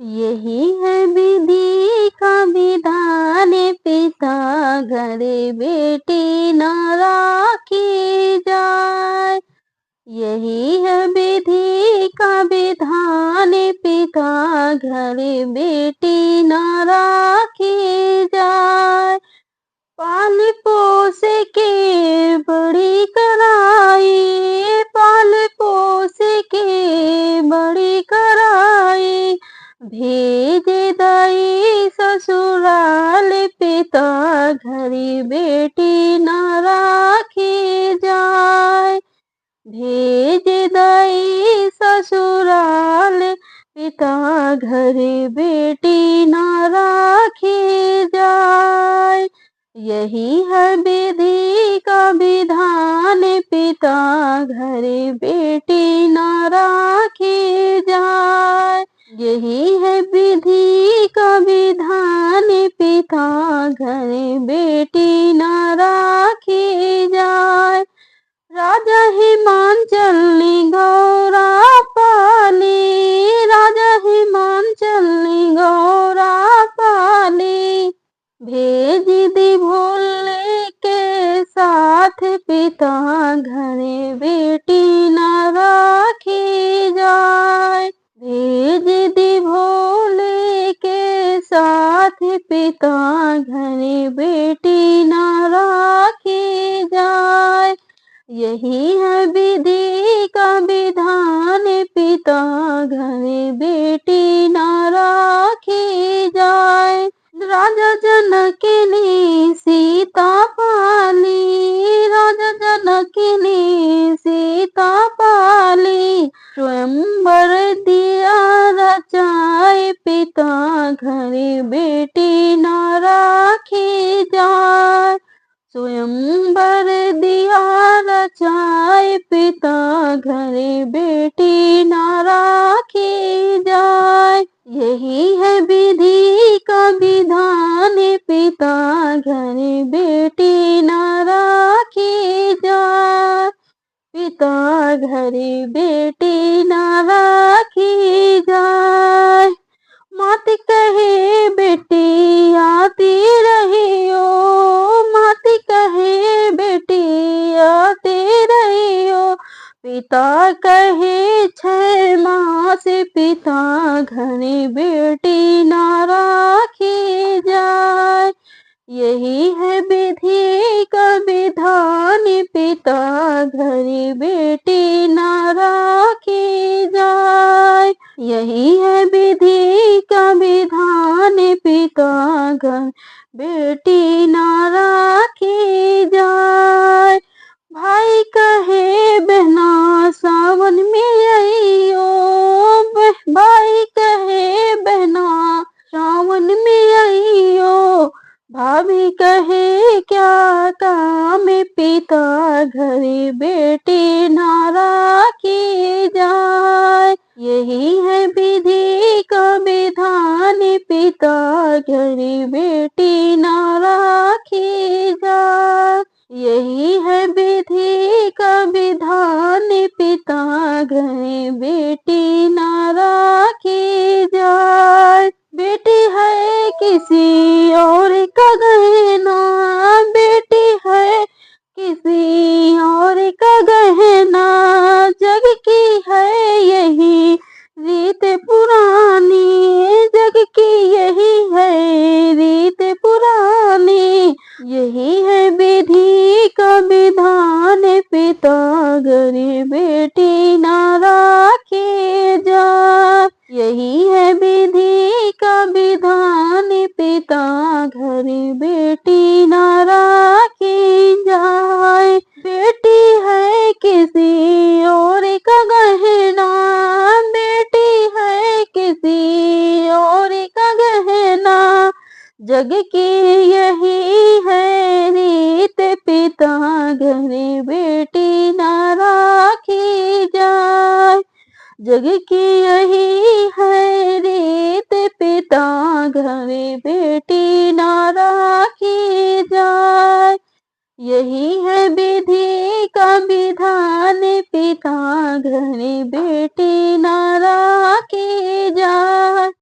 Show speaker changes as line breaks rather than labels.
यही है विधि का विधान, पिता घर बेटी न राखी जाए। यही है विधि का विधान, पिता घर बेटी न राखी जाए। पाल पोस के बड़ी कराई, पाल पोस के बड़ी कराई, भेज दई ससुराल, पिता घरी बेटी न राखी जाए। भेज दई ससुराल, पिता घरी बेटी न राखी जाए। यही है विधि का विधान, पिता घर बेटी न राखी जाए। यही है विधि का विधान, पिता घर बेटी न राखी जाए। राजा हिमांचल ने गौरा पाली, राजा हिमांचल ने गौरा पाली, भेज दी भोले के साथ, पिता घर बेटी न राखी जाए। भेज दी भोले के साथ, पिता घर बेटी न राखी जाए। यही है विधि का विधान, पिता घर बेटी न राखी जाए। राजा जनक ने सीता पाली, राजा जनक ने सीता पाली, स्वयंवर दिया रचाए, पिता घर बेटी न राखी जाए। स्वयंवर दिया रचाए, पिता घर बेटी न राखी जाए। यही है विधि का विधान, पिता घर बेटी न राखी जाए। पिता घर बेटी न राखी जाए। मात कहे बेटी आती रहियो, मात कहे बेटी आती रहियो, पिता कहे 6 मास, पिता घर बेटी न राखी जाए। यही है विधि का विधान, पिता घर बेटी न राखी जाए। यही है विधि का विधान, पिता घर बेटी न राखी जाए। भाई कहे बहना सावन में आइयो, भाई कहे बहना सावन में आइयो, भाभी कहे क्या काम, पिता घर बेटी न राखी जाए। यही है विधि का विधान, पिता घर बेटी न राखी जाए। यही है विधि का विधान, पिता घर बेटी न राखी जाए। बेटी है किसी और का गहना, बेटी है किसी और का गहना, जग की है यही रीत पुरानी, जग की यही है रीत पुरानी। यही है विधि का विधान, पिता घर बेटी न राखी जाए। यही है विधि का विधान, पिता घर बेटी न राखी जाए। बेटी है किसी और का गहना, बेटी है किसी और का गहना, जग की यही है रीत, पिता घर बेटी न राखी जाए। जग की यही है रीत, पिता घर बेटी न राखी जाए। यही है विधि का विधान, पिता घर बेटी